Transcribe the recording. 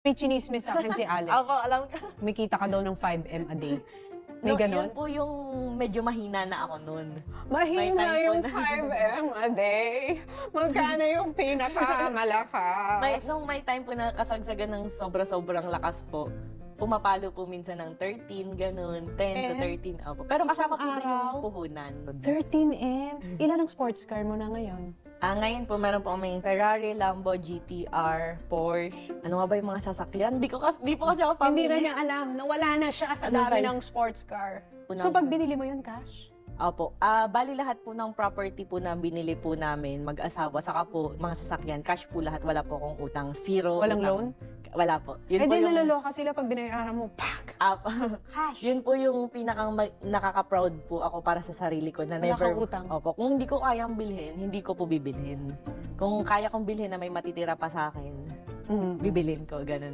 May chinismis sa akin si Alec. Ako, alam ka. Kumikita ka daw ng 5M a day. May No, ganon? yun po yung medyo mahina na ako nun. Mahina May time po yung na- 5M a day. Magkano yung pinakamalakas? Nung may time po na kasagsagan ng sobra-sobrang lakas po, pumapalo po minsan ng 13, ganun, 10 to 13. Opo. Pero kasama po Isang din araw? yung puhunan. 13M? Ilan ang sports car mo na ngayon? Ngayon po, meron po may Ferrari, Lambo, GTR, Porsche. Ano nga ba yung mga sasakyan? Di po kasi ako Hindi na familiar. niya alam. Nawala na siya sa Ano dami ba? ng sports car. Unang- So pag binili mo yun, cash? Opo. Bali lahat po ng property po na binili po namin, mag-asawa, saka po mga sasakyan, cash po lahat. Wala po akong utang. Zero. Walang utang. loan? Wala po. Yun Eh po di yung, naloloka sila pag binayaran mo, pak! Cash! yun po yung pinakang nakaka-proud po ako para sa sarili ko na Wala never. kang utang. Opo. Kung hindi ko kayang bilhin, hindi ko po bibilhin. Kung kaya kong bilhin na may matitira pa sa akin, bibilhin ko. Ganun.